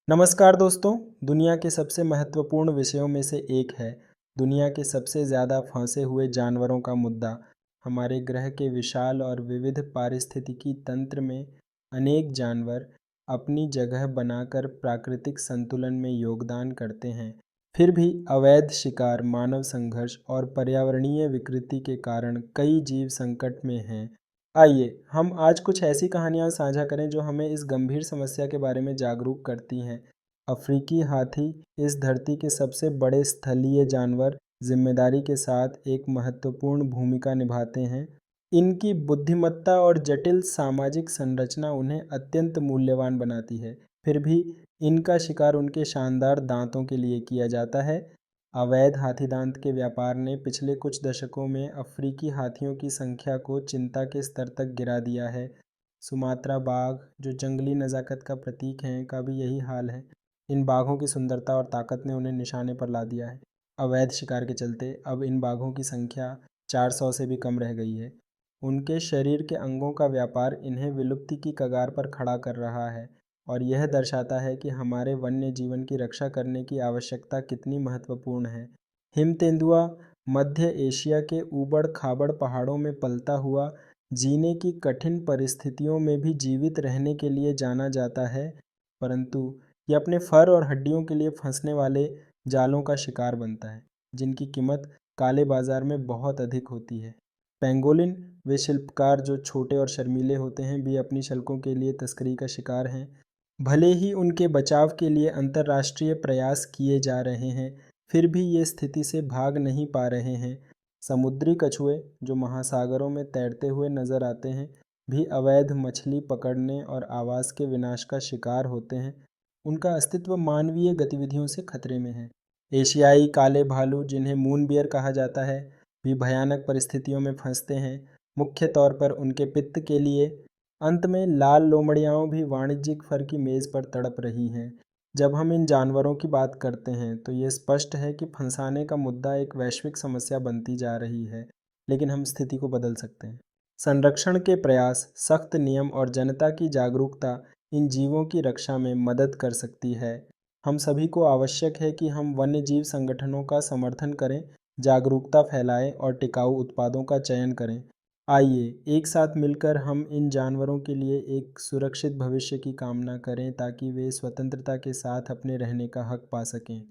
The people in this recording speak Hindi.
नमस्कार दोस्तों। दुनिया के सबसे महत्वपूर्ण विषयों में से एक है दुनिया के सबसे ज़्यादा फंसे हुए जानवरों का मुद्दा। हमारे ग्रह के विशाल और विविध पारिस्थितिकी तंत्र में अनेक जानवर अपनी जगह बनाकर प्राकृतिक संतुलन में योगदान करते हैं। फिर भी अवैध शिकार, मानव संघर्ष और पर्यावरणीय विकृति के कारण कई जीव संकट में हैं। आइए हम आज कुछ ऐसी कहानियाँ साझा करें जो हमें इस गंभीर समस्या के बारे में जागरूक करती हैं। अफ्रीकी हाथी इस धरती के सबसे बड़े स्थलीय जानवर जिम्मेदारी के साथ एक महत्वपूर्ण भूमिका निभाते हैं। इनकी बुद्धिमत्ता और जटिल सामाजिक संरचना उन्हें अत्यंत मूल्यवान बनाती है। फिर भी इनका शिकार उनके शानदार दांतों के लिए किया जाता है। अवैध हाथीदांत के व्यापार ने पिछले कुछ दशकों में अफ्रीकी हाथियों की संख्या को चिंता के स्तर तक गिरा दिया है। सुमात्रा बाघ, जो जंगली नज़ाकत का प्रतीक हैं, का भी यही हाल है। इन बाघों की सुंदरता और ताकत ने उन्हें निशाने पर ला दिया है। अवैध शिकार के चलते अब इन बाघों की संख्या 400 से भी कम रह गई है। उनके शरीर के अंगों का व्यापार इन्हें विलुप्ति की कगार पर खड़ा कर रहा है और यह दर्शाता है कि हमारे वन्य जीवन की रक्षा करने की आवश्यकता कितनी महत्वपूर्ण है। हिम तेंदुआ मध्य एशिया के ऊबड़ खाबड़ पहाड़ों में पलता हुआ जीने की कठिन परिस्थितियों में भी जीवित रहने के लिए जाना जाता है, परंतु ये अपने फर और हड्डियों के लिए फंसने वाले जालों का शिकार बनता है, जिनकी कीमत काले बाजार में बहुत अधिक होती है। पेंगोलिन, वे शिल्पकार जो छोटे और शर्मीले होते हैं, भी अपनी शल्कों के लिए तस्करी का शिकार हैं। भले ही उनके बचाव के लिए अंतर्राष्ट्रीय प्रयास किए जा रहे हैं, फिर भी ये स्थिति से भाग नहीं पा रहे हैं। समुद्री कछुए, जो महासागरों में तैरते हुए नजर आते हैं, भी अवैध मछली पकड़ने और आवास के विनाश का शिकार होते हैं। उनका अस्तित्व मानवीय गतिविधियों से खतरे में है। एशियाई काले भालू, जिन्हें मून बियर कहा जाता है, भी भयानक परिस्थितियों में फंसते हैं, मुख्य तौर पर उनके पित्त के लिए। अंत में लाल लोमड़ियाँ भी वाणिज्यिक फर की मेज़ पर तड़प रही हैं। जब हम इन जानवरों की बात करते हैं तो ये स्पष्ट है कि फंसाने का मुद्दा एक वैश्विक समस्या बनती जा रही है, लेकिन हम स्थिति को बदल सकते हैं। संरक्षण के प्रयास, सख्त नियम और जनता की जागरूकता इन जीवों की रक्षा में मदद कर सकती है। हम सभी को आवश्यक है कि हम वन्यजीव संगठनों का समर्थन करें, जागरूकता फैलाएं और टिकाऊ उत्पादों का चयन करें। आइए एक साथ मिलकर हम इन जानवरों के लिए एक सुरक्षित भविष्य की कामना करें, ताकि वे स्वतंत्रता के साथ अपने रहने का हक पा सकें।